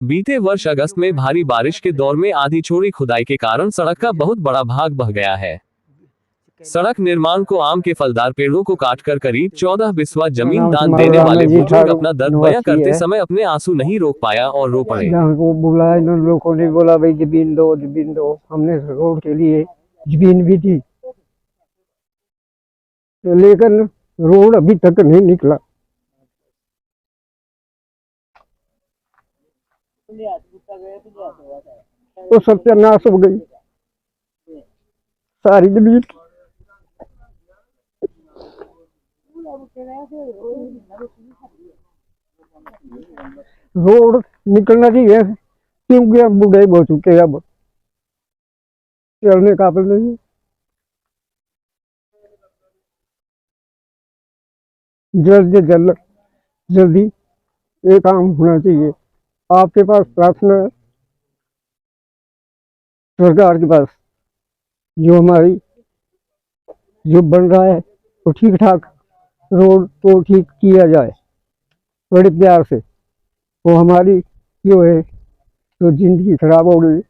बीते वर्ष अगस्त में भारी बारिश के दौर में आधी छोड़ी खुदाई के कारण सड़क का बहुत बड़ा भाग बह गया है। सड़क निर्माण को आम के फलदार पेड़ों को काटकर करीब 14 बिस्वा जमीन दान देने वाले बुजुर्ग अपना दर्द बयां करते समय अपने आंसू नहीं रोक पाया और रो पड़े। को बुलाया, इन लोगों ने बोला भाई जमीन दो जमीन दो। हमने रोड के लिए जमीन भी दी, लेकिन रोड अभी तक नहीं निकला। तो सत्यानाश हो गई सारी जमीन। रोड निकलना चाहिए क्योंकि हम बूढ़े हो चुके हैं, अब चलने काबिल नहीं। जल्दी ये काम होना चाहिए। आपके पास प्रार्थना है सरकार के पास, जो हमारी जो बन रहा है तो ठीक ठाक रोड को ठीक किया जाए बड़े प्यार से। तो हमारी जो है तो जिंदगी खराब हो गई।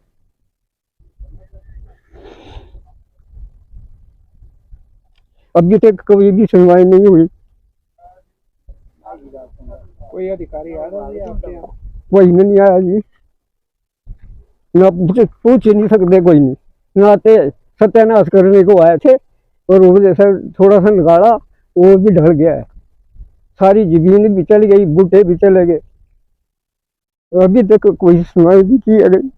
अभी तक कभी भी सुनवाई नहीं हुई। कोई अधिकारी आ रहा है आपके यहाँ? कोई नहीं आया जी, ना पूछ नहीं सकते कोई नहीं। ना ते सत्यानाश करने को आए थे और वो जैसा थोड़ा सा निकाला वो भी ढल गया है। सारी जमीन भी चली गई, बूटे भी चले गए। अभी तक कोई सुनवाई नहीं की गई।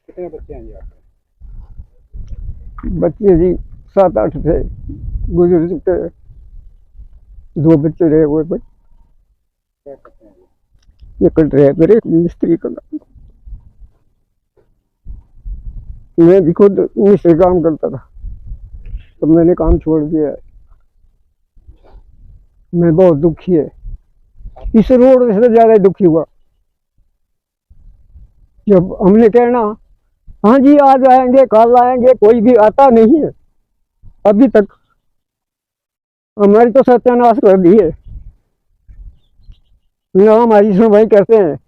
कितने बच्चे हैं जी आपके? बच्चे जी 7-8 थे, गुजर चुके। 2 बच्चे रहे हुए। क्या करते हैं जी? ये कट रहे मेरे मिस्त्री का काम। मैं भी खुद मिस्त्री काम करता था, तो मैंने काम छोड़ दिया है। मैं बहुत दुखी है, इस रोड से ज्यादा दुखी हुआ जब हमने कहना हाँ जी आज आएंगे कल आएंगे, कोई भी आता नहीं है। अभी तक हमारी तो सत्यानाश कर दी है। ना हमारी सुनवाई करते हैं,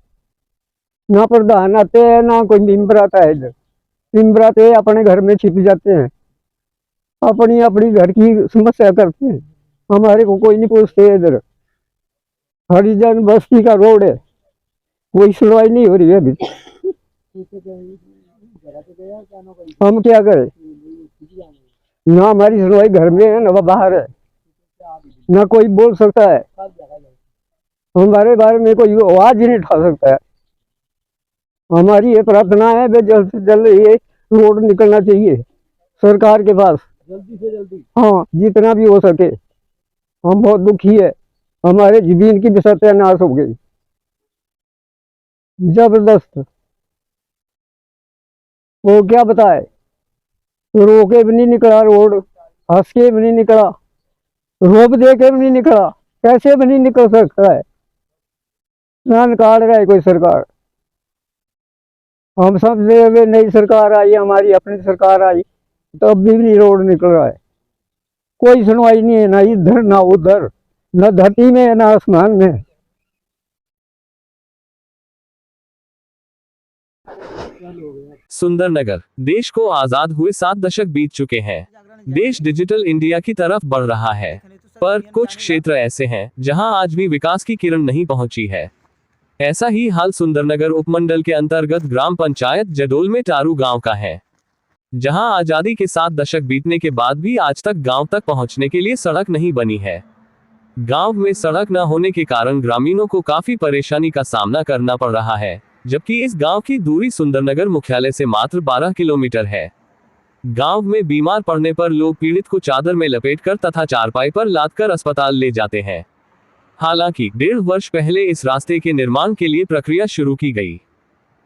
ना प्रधान आते हैं, ना कोई मेम्बर आता है। इधर मेम्बर आते हैं अपने घर में छिप जाते हैं, अपनी अपनी घर की समस्या करते हैं। हमारे को कोई नहीं पूछते। इधर हरिजन बस्ती का रोड है, कोई सुनवाई नहीं हो रही है अभी। हम क्या करें? ना हमारी सुनवाई घर में है ना बाहर है, ना कोई बोल सकता है। हमारे बारे में कोई आवाज ही नहीं उठा सकता है। हमारी ये प्रार्थना है कि जल्द से जल्द ये रोड निकलना चाहिए सरकार के पास, जल्दी से जल्दी। हाँ जितना भी हो सके। हम बहुत दुखी है, हमारे जमीन की भी सत्यानाश हो गई जबरदस्त। वो क्या बताए, रोके भी नहीं निकला रोड, हंस के भी नहीं निकला, रोप दे के भी नहीं निकला, कैसे भी नहीं निकल सकता है। ना निकाल रहा है कोई सरकार। हम सब नई सरकार आई, हमारी अपनी सरकार आई, तो अब भी नहीं रोड निकल रहा है। कोई सुनवाई नहीं है, ना इधर ना उधर, न धरती में ना आसमान में। सुंदरनगर। देश को आजाद हुए 7 दशक बीत चुके हैं। देश डिजिटल इंडिया की तरफ बढ़ रहा है, पर कुछ क्षेत्र ऐसे हैं जहां आज भी विकास की किरण नहीं पहुंची है। ऐसा ही हाल सुंदरनगर उपमंडल के अंतर्गत ग्राम पंचायत जडोल में टारू गांव का है, जहां आजादी के 7 दशक बीतने के बाद भी आज तक गांव तक पहुंचने के लिए सड़क नहीं बनी है। गांव में सड़क न होने के कारण ग्रामीणों को काफी परेशानी का सामना करना पड़ रहा है, जबकि इस गांव की दूरी सुंदरनगर मुख्यालय से मात्र 12 किलोमीटर है। गांव में बीमार पड़ने पर लोग पीड़ित को चादर में लपेटकर तथा चारपाई पर लादकर अस्पताल ले जाते हैं। हालांकि 1.5 वर्ष पहले इस रास्ते के निर्माण के लिए प्रक्रिया शुरू की गई।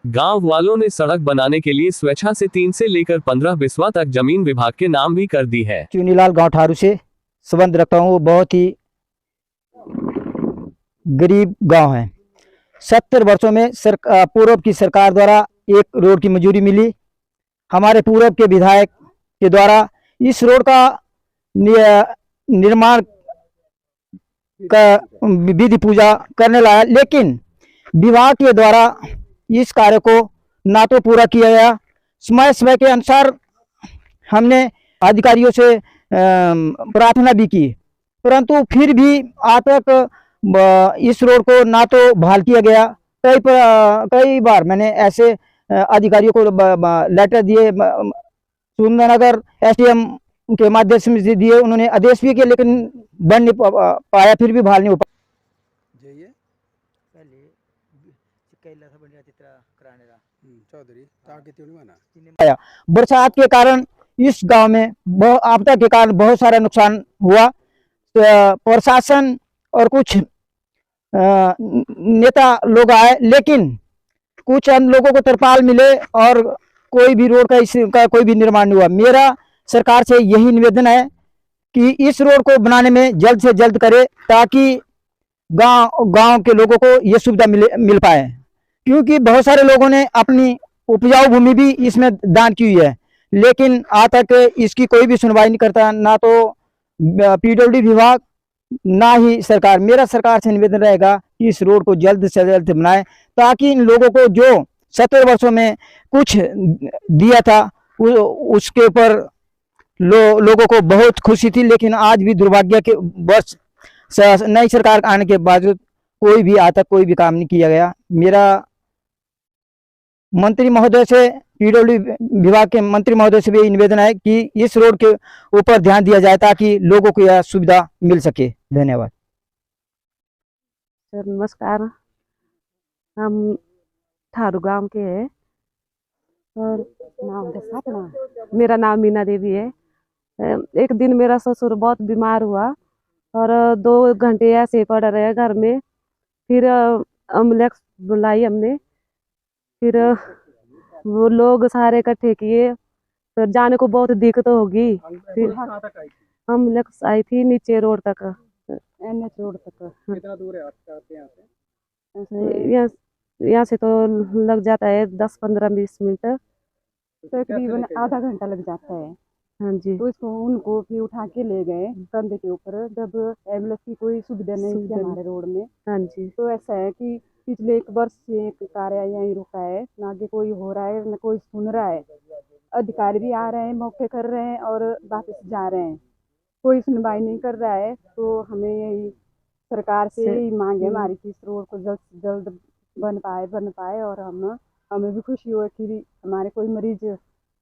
गांव वालों ने सड़क बनाने के लिए स्वेच्छा से 3 से लेकर 15 बिस्वा तक जमीन विभाग के नाम भी कर दी है। चुनीलाल गांव ठारू से संबंध रखता हूँ। वो बहुत ही गरीब गांव है। 70 वर्षों में पूर्व की सरकार द्वारा एक रोड की मंजूरी मिली। हमारे पूर्व के विधायक के द्वारा इस रोड का निर्माण का विधि पूजा करने लाया, लेकिन विभाग के द्वारा इस कार्य को ना तो पूरा किया गया। समय समय के अनुसार हमने अधिकारियों से प्रार्थना भी की, परंतु फिर भी आज तक इस रोड को ना तो बहाल किया गया। कई बार मैंने ऐसे अधिकारियों को लेटर दिए, सुंदरनगर एसडीएम के माध्यम से दिए, उन्होंने आदेश भी किया, लेकिन बन नहीं पाया, फिर भी बहाल नहीं हो पाया। जाइए चौधरी ताकि त्यों नहीं माना। बरसात के कारण इस गांव में आपदा के कारण बहुत सारा नुकसान हुआ। प्रशासन और कुछ नेता लोग आए, लेकिन कुछ अन्य लोगों को तरपाल मिले और कोई भी रोड का कोई भी निर्माण नहीं हुआ। मेरा सरकार से यही निवेदन है कि इस रोड को बनाने में जल्द से जल्द करे, ताकि गांव के लोगों को ये सुविधा मिल पाए, क्योंकि बहुत सारे लोगों ने अपनी उपजाऊ भूमि भी इसमें दान की हुई है, लेकिन आज तक इसकी कोई भी सुनवाई नहीं करता, ना तो पीडब्ल्यूडी विभाग ना ही सरकार। मेरा सरकार से निवेदन रहेगा कि इस रोड को जल्द से जल्द बनाए, ताकि इन लोगों को जो 70 वर्षों में कुछ दिया था उसके ऊपर लोगों को बहुत खुशी थी, लेकिन आज भी दुर्भाग्य के वर्ष नई सरकार आने के बावजूद कोई भी आज तक कोई भी काम नहीं किया गया। मेरा मंत्री महोदय से, पीडब्ल्यू विभाग के मंत्री महोदय से भी निवेदन है कि इस रोड के ऊपर ध्यान दिया जाए, ताकि लोगों को यह सुविधा मिल सके। धन्यवाद सर। नमस्कार, हम थारू गांव के हैं और मेरा नाम मीना देवी है। एक दिन मेरा ससुर बहुत बीमार हुआ और 2 घंटे ऐसे पड़ रहे घर में। फिर एम्बुलेंस बुलाई हमने, फिर वो लोग सारे इकट्ठे किए, फिर जाने को बहुत दिक्कत होगी। फिर एम्बुलेंस आई थी नीचे रोड तक, NH रोड तक। कितना दूर है आपके यहाँ से? यहाँ से तो लग जाता है 10, 15, 20 मिनट, तकरीबन आधा घंटा लग जाता है। हाँ जी। तो इसको उनको फिर उठा के ले गए कंधे के ऊपर, जब एम्बुलेंस की कोई सुविधा नहीं थी हमारे रोड में। हाँ जी। तो ऐसा है कि पिछले 1 वर्ष से कार्य यहीं रुका है, ना आगे कोई हो रहा है ना कोई सुन रहा है। अधिकारी भी आ रहे हैं, मौके कर रहे हैं और वापस जा रहे हैं, कोई सुनवाई नहीं कर रहा है। तो हमें यही सरकार से यही मांग है हमारी कि इस रोड को जल्द से जल्द बन पाए और हमें भी खुशी हो कि हमारे कोई मरीज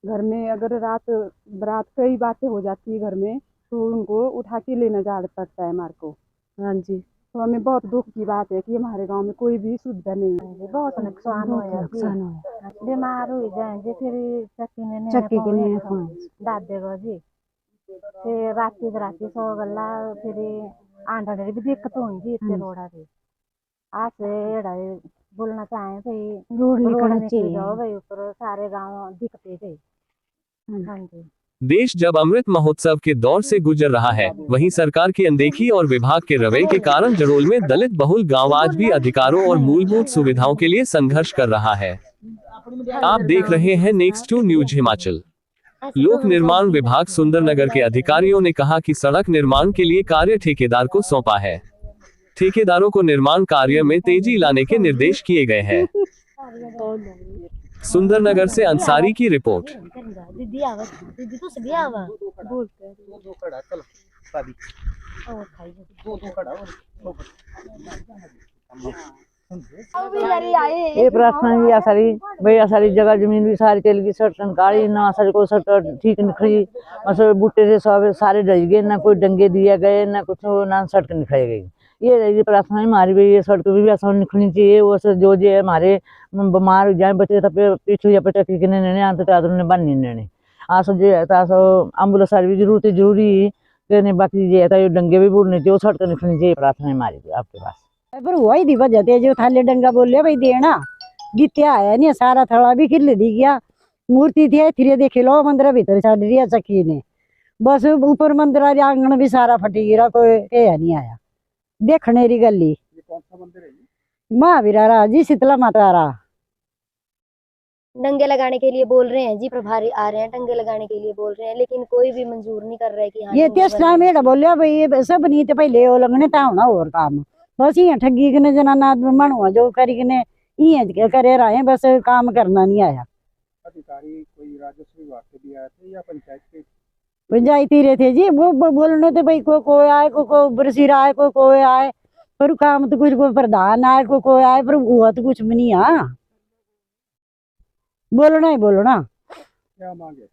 घर में अगर रात बरात कई बातें हो जाती है घर में, तो उनको उठा के लेना जा पड़ता है हमारे को। हाँ जी। तो हमें बहुत दुख की बात है कि हमारे गांव में कोई भी सुविधा नहीं है। बहुत नुकसान हो बीमार हो जाएंगे, फिर चक्की के लिए डाल देगा जी। फिर राती सो गला, फिर आंधड़े भी दिक्कत होगी इतने रोड़ा की। आज से बोलना चाहे भाई रोड निकलना चाहिए भाई, ऊपर सारे गाँव दिखते थे। हाँ जी। देश जब अमृत महोत्सव के दौर से गुजर रहा है, वहीं सरकार की अनदेखी और विभाग के रवैये के कारण जड़ोल में दलित बहुल गांव आज भी अधिकारों और मूलभूत सुविधाओं के लिए संघर्ष कर रहा है। आप देख रहे हैं नेक्स्ट 2 न्यूज हिमाचल। लोक निर्माण विभाग सुंदरनगर के अधिकारियों ने कहा कि सड़क निर्माण के लिए कार्य ठेकेदार को सौंपा है। ठेकेदारों को निर्माण कार्य में तेजी लाने के निर्देश किए गए हैं। सुंदरनगर से अंसारी की रिपोर्ट। ये प्रार्थना ही सारी भाई, सारी जगह जमीन भी सारी चल गई, सड़क काली ना, सारी को सड़क ठीक निकली, मतलब बूटे से सब सारे डल गए, ना कोई डंगे दिए गए, ना कुछ, ना सड़क निकल गई। ये प्रार्थना है हमारी भी, ये सड़क भी ऐसा निकलनी चाहिए। वो जो है हमारे बीमार हो जाए बच्चे पीछू या पटक के ने बनने आज जो है एम्बुलेंस भी जरूरी है, बाकी ये है डंगे भी बोलने चाहिए, सड़क निकलनी चाहिए। प्रार्थना है हमारी आपके पास। पर हुआ ही दिवस जाते जो थाले डंगा बोले भाई देना गीत्या आया नहीं, सारा थड़ा भी खिल दी गया। मूर्ति थी फिर देखे लो मंदिर भीतर छड़ दिया चक्की ने, बस ऊपर मंदिर आंगन भी सारा फटी गिरा, कोई नहीं आया देखने री गली। महावीरा जी शीतला माता रा। डंगे लगाने के लिए बोल रहे हैं जी, प्रभारी आ रहे हैं डंगे लगाने के लिए बोल रहे हैं, लेकिन कोई भी मंजूर नहीं कर रहा है कि हाँ ये डंगे तेस बनने टाइम चाहिए। बोलिया भाई ये सब नहीं तो पहले वो लगने ता होना और काम बस ये ठगी कने जनाना मन हुआ जो करी कने ये करे रहे बस काम करना नहीं आया। अधिकारी कोई राजस्व विभाग के भी आए थे या पंचायत के? पंचायती रहे थे जी वो बोलने तो भाई कोई आए को बरसीरा आए कोई आए पर काम तो कुछ कोई प्रधान आए कोई आए पर हुआ तो कुछ भी नहीं। हाँ बोलना ही बोलना। क्या मांग है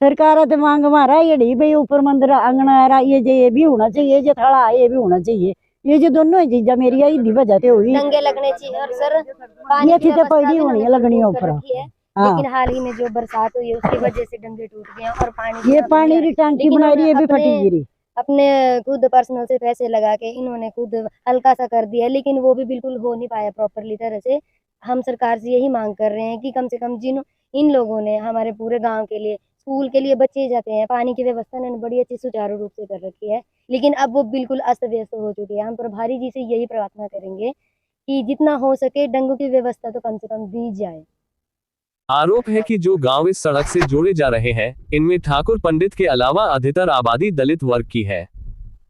सरकार तो मांग हमारा ये नहीं भाई ऊपर मंदिर आंगन आ रहा ये भी होना चाहिए, ये थड़ा ये भी होना चाहिए, ये जो दोनों ही चीजा मेरी यही वजह से हुई। डंगे लगने चाहिए और सर ये थी तो पड़ी होनी है लगनी ऊपर। लेकिन हाल ही में जो बरसात हुई है उसकी वजह से डंगे टूट गए हैं और पानी ये पानी की टंकी बनाई रही है भी फटी गिरी। अपने खुद पर्सनल से पैसे लगा के इन्होंने खुद हल्का सा कर दिया, लेकिन वो भी बिल्कुल हो नहीं पाया प्रॉपरली तरह से। हम सरकार से यही मांग कर रहे हैं कि कम से कम इन लोगों ने हमारे पूरे गांव के लिए स्कूल के लिए बच्चे जाते हैं, पानी की व्यवस्था इन्होंने बड़ी अच्छी सुचारू रूप से कर रखी है, लेकिन अब वो बिल्कुल अस्त व्यस्त हो चुकी है। हम प्रभारी जी से यही प्रार्थना करेंगे कि जितना हो सके डंगों की व्यवस्था तो कम से कम दी जाए। आरोप है कि जो गांव इस सड़क से जोड़े जा रहे हैं इनमें ठाकुर पंडित के अलावा अधिकतर आबादी दलित वर्ग की है,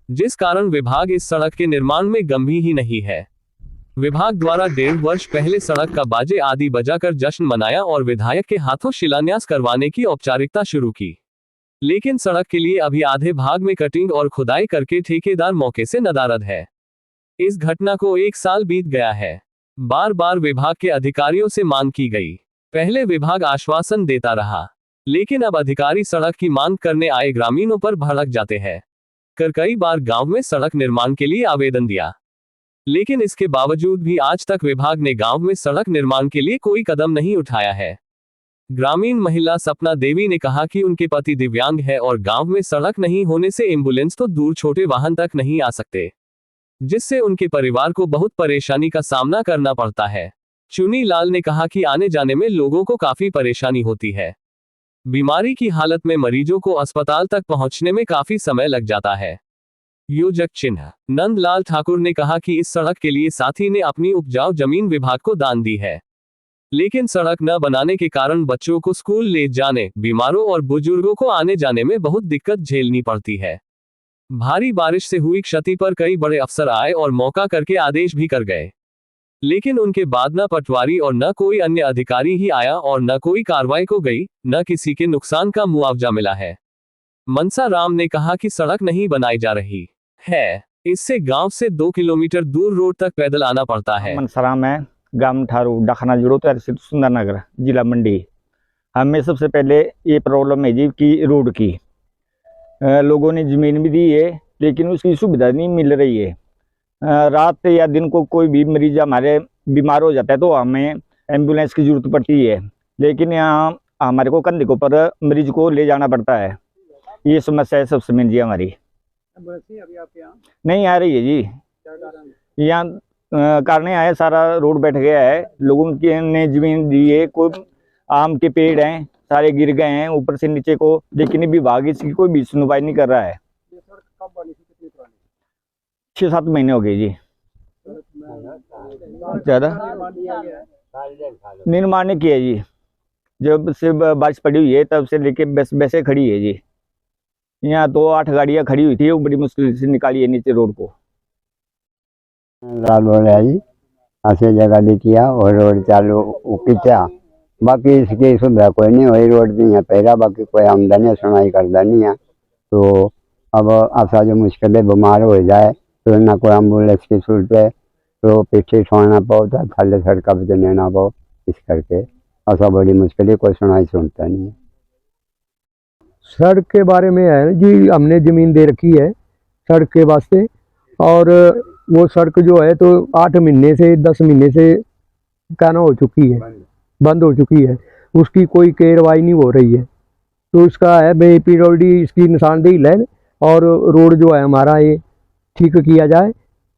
जिस कारण विभाग इस सड़क के निर्माण में गंभीर ही नहीं है। विभाग द्वारा 1.5 वर्ष पहले सड़क का बाजे आदि बजाकर जश्न मनाया और विधायक के हाथों शिलान्यास करवाने की औपचारिकता शुरू की, लेकिन सड़क के लिए अभी आधे भाग में कटिंग और खुदाई करके ठेकेदार मौके से नदारद है। इस घटना को 1 साल बीत गया है। बार बार विभाग के अधिकारियों से मांग की गई, पहले विभाग आश्वासन देता रहा, लेकिन अब अधिकारी सड़क की मांग करने आए ग्रामीणों पर भड़क जाते हैं। कई बार गांव में सड़क निर्माण के लिए आवेदन दिया, लेकिन इसके बावजूद भी आज तक विभाग ने गांव में सड़क निर्माण के लिए कोई कदम नहीं उठाया है। ग्रामीण महिला सपना देवी ने कहा कि उनके पति दिव्यांग है और गांव में सड़क नहीं होने से एम्बुलेंस तो दूर छोटे वाहन तक नहीं आ सकते, जिससे उनके परिवार को बहुत परेशानी का सामना करना पड़ता है। चुनी लाल ने कहा कि आने जाने में लोगों को काफी परेशानी होती है। बीमारी की हालत में मरीजों को अस्पताल तक पहुंचने में काफी समय लग जाता है। योजक चिन्ह नंदलाल ठाकुर ने कहा कि इस सड़क के लिए साथी ने अपनी उपजाऊ जमीन विभाग को दान दी है, लेकिन सड़क न बनाने के कारण बच्चों को स्कूल ले जाने, बीमारों और बुजुर्गों को आने जाने में बहुत दिक्कत झेलनी पड़ती है। भारी बारिश से हुई क्षति पर कई बड़े अफसर आए और मौका करके आदेश भी कर गए, लेकिन उनके बाद न पटवारी और न कोई अन्य अधिकारी ही आया और न कोई कार्रवाई को गई, न किसी के नुकसान का मुआवजा मिला है। मनसा राम ने कहा कि सड़क नहीं बनाई जा रही है, इससे गांव से 2 किलोमीटर दूर रोड तक पैदल आना पड़ता है। मनसा राम है, गांव ठारू डाखना जुड़ो तहसील सुंदरनगर, जिला मंडी। हमें सबसे पहले ये प्रॉब्लम है जी कि रोड की लोगों ने जमीन भी दी है, लेकिन उसकी सुविधा नहीं मिल रही है। रात या दिन को कोई भी मरीज हमारे बीमार हो जाता है तो हमें एम्बुलेंस की जरूरत पड़ती है, लेकिन यहाँ हमारे को कंधे के ऊपर मरीज को ले जाना पड़ता है। ये समस्या है सबसे मेन जी हमारी। अभी आप यहाँ नहीं आ रही है जी, यहाँ करने आए, सारा रोड बैठ गया है, लोगों की ने जमीन दी है, कोई आम के पेड़ हैं सारे गिर गए हैं ऊपर से नीचे को, लेकिन विभाग इसकी कोई भी सुनवाई नहीं कर रहा है। 6-7 महीने हो गए जी, ज्यादा निर्माण नहीं किया जी। जब से बारिश पड़ी हुई है तब से लेके वैसे खड़ी है जी। यहाँ 2-8 गाड़ियाँ खड़ी हुई थी, वो बड़ी मुश्किल से निकाली है नीचे रोड को। लाल बोल रहा जी, ऐसे जगह दी किया और रोड चालू किया, बाकी इसकी सुविधा कोई नहीं हुई। रोड दी है पहला, बाकी कोई आमदनी सुनाई करता नहीं है। तो अब ऐसा जो मुश्किल है, बीमार हो जाए तो ना कोई एम्बुलेंस की सूरत है, तो पीछे छोड़ना पाओ तो थले सड़क पर चलना पाओ, इस करके ऐसा बड़ी मुश्किल है, कोई सुनाई सुनता नहीं है। सड़क के बारे में है जी, हमने ज़मीन दे रखी है सड़क के वास्ते, और वो सड़क जो है तो 8 महीने से 10 महीने से कहना हो चुकी है, बंद हो चुकी है, उसकी कोई कार्रवाई नहीं हो रही है। तो उसका है भाई पीडब्ल्यूडी इसकी निशानदेही ले और रोड जो है हमारा ये ठीक किया जाए,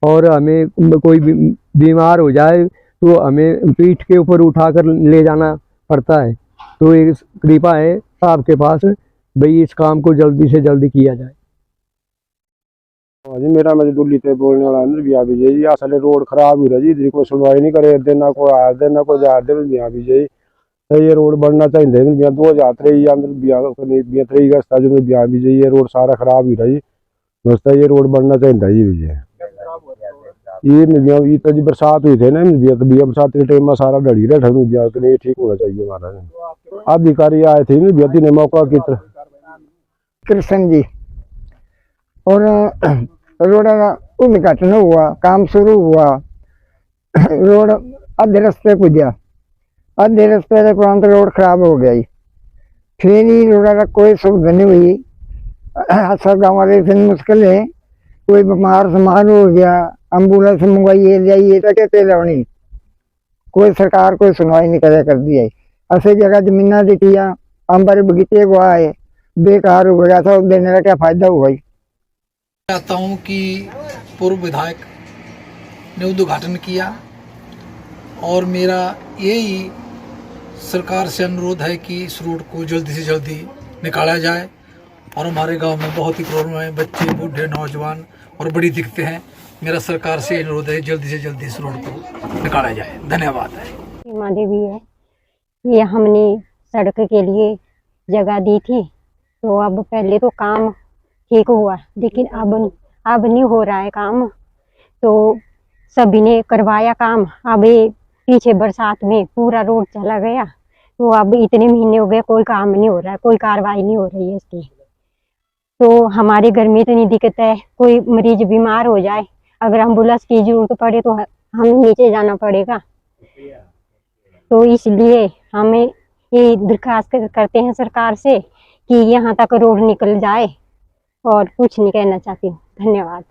और हमें कोई बीमार हो जाए तो हमें पीठ के ऊपर उठाकर ले जाना पड़ता है। तो एक कृपा है साहब के पास भाई इस काम को जल्दी से जल्दी किया जाए। हाँ जी, मेरा मजदूरी ते बोलने वाला अंदर भी आ भी जाइए। असले रोड खराब हो रहा जी, इधर कोई सुनवाई नहीं करे, इधर ना कोई आ दे ना कोई जा दे भी आ भी जाइए। तो ये रोड बनना चाहिए भी 2023 अंदर भी 23 अगस्त जो भी आ भी जाइए। रोड सारा खराब ही रहा जी, दोस्त ये रोड बनना चाहिए जी भैया। ये तो जी बरसात हुई थे ना भैया, तो भैया बरसात के टाइम में सारा डड़ी रहा भैया, तो ये ठीक होना चाहिए हमारा। अधिकारी आए थे भैया तीन मौका की तरह कृष्ण जी, और रोड का उद्घाटन हुआ, काम शुरू हुआ, रोड आधे रास्ते पुजा, आधे रास्ते के उपरांत रोड खराब हो गई। फिर ही रोड का कोई सुविधा नहीं हुई। सब गाँव वाले फिर मुश्किल है, कोई बीमार समार हो गया, एम्बुलेंस मंगवाइए जाइए तो कहते लवनी, कोई सरकार कोई सुनवाई नहीं कर दी है। ऐसे जगह जमीना दिखिया अंबर बगीचे को आए बेकार हो गया था, देने का क्या फायदा हुआ। चाहता हूँ कि पूर्व विधायक ने उद्घाटन किया और मेरा यही सरकार से अनुरोध है कि इस रोड को जल्दी से जल्दी निकाला जाए। और हमारे गांव में बहुत ही प्रॉब्लम है, बच्चे बूढ़े नौजवान और बड़ी दिक्कतें हैं। मेरा सरकार से अनुरोध है जल्दी से जल्दी इस रोड को निकाला जाए। धन्यवाद। सीमा देवी है, ये हमने सड़क के लिए जगह दी थी, तो अब पहले तो काम ठीक हुआ, लेकिन अब नहीं हो रहा है काम। तो सभी ने करवाया काम, अब ये पीछे बरसात में पूरा रोड चला गया, तो अब इतने महीने हो गए कोई काम नहीं हो रहा है, कोई कार्रवाई नहीं हो रही है इसकी। तो हमारे घर में इतनी दिक्कत है, कोई मरीज बीमार हो जाए, अगर एम्बुलेंस की जरूरत पड़े तो हमें नीचे जाना पड़ेगा। तो इसलिए हमें ये दरखास्त करते हैं सरकार से कि यहाँ तक रोड निकल जाए, और कुछ नहीं कहना चाहती हूँ। धन्यवाद।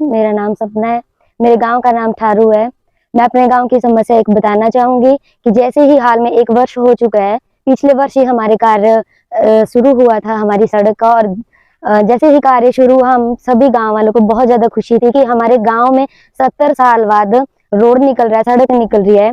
मेरा नाम सपना है, मेरे गांव का नाम थारू है। मैं अपने गांव की समस्या एक बताना चाहूंगी कि जैसे ही हाल में 1 वर्ष हो चुका है, पिछले वर्ष ही हमारे कार्य शुरू हुआ था हमारी सड़क का, और जैसे ही कार्य शुरू हुआ हम सभी गांव वालों को बहुत ज्यादा खुशी थी कि हमारे गांव में 70 साल बाद रोड निकल रहा है, सड़क निकल रही है।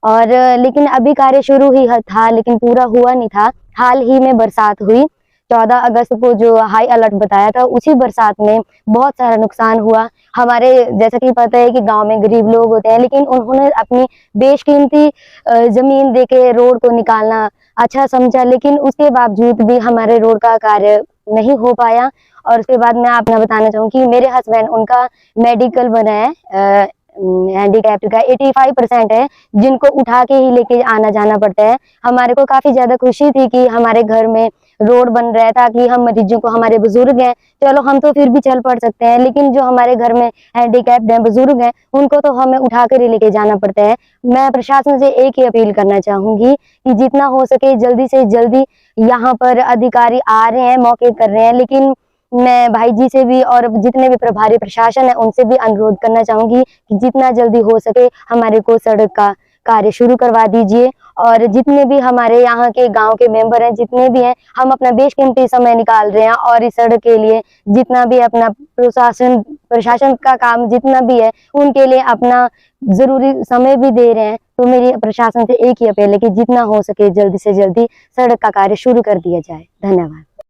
और लेकिन अभी कार्य शुरू ही था, लेकिन पूरा हुआ नहीं था। हाल ही में बरसात हुई 14 अगस्त को, जो हाई अलर्ट बताया था, उसी बरसात में बहुत सारा नुकसान हुआ। हमारे जैसा कि पता है कि गांव में गरीब लोग होते हैं, लेकिन उन्होंने अपनी बेशकीमती जमीन देके रोड को निकालना अच्छा समझा, लेकिन उसके बावजूद भी हमारे रोड का कार्य नहीं हो पाया। और उसके बाद मैं आपने बताना चाहूँगी कि मेरे हस्बैंड, उनका मेडिकल बना है, हैंडीकैप्ड का 85% है, जिनको उठा के ही लेके आना जाना पड़ता है। हमारे को काफी ज्यादा खुशी थी कि हमारे घर में रोड बन रहा है, ताकि हम मरीजों को, हमारे बुजुर्ग हैं, चलो हम तो फिर भी चल पड़ सकते हैं, लेकिन जो हमारे घर में हैंडीकैप्ड हैं, बुजुर्ग हैं, उनको तो हमें उठा कर ही लेके जाना पड़ता है। मैं प्रशासन से एक ही अपील करना चाहूंगी कि जितना हो सके जल्दी से जल्दी यहाँ पर अधिकारी आ रहे हैं, मौके कर रहे हैं, लेकिन मैं भाई जी से भी और जितने भी प्रभारी प्रशासन है उनसे भी अनुरोध करना चाहूंगी कि जितना जल्दी हो सके हमारे को सड़क का कार्य शुरू करवा दीजिए। और जितने भी हमारे यहाँ के गांव के मेंबर हैं, जितने भी हैं, हम अपना बेशकीमती समय निकाल रहे हैं और इस सड़क के लिए जितना भी अपना प्रशासन का काम जितना भी है, उनके लिए अपना जरूरी समय भी दे रहे हैं। तो मेरी प्रशासन से एक ही अपील है कि जितना हो सके जल्दी से जल्दी सड़क का कार्य शुरू कर दिया जाए। धन्यवाद।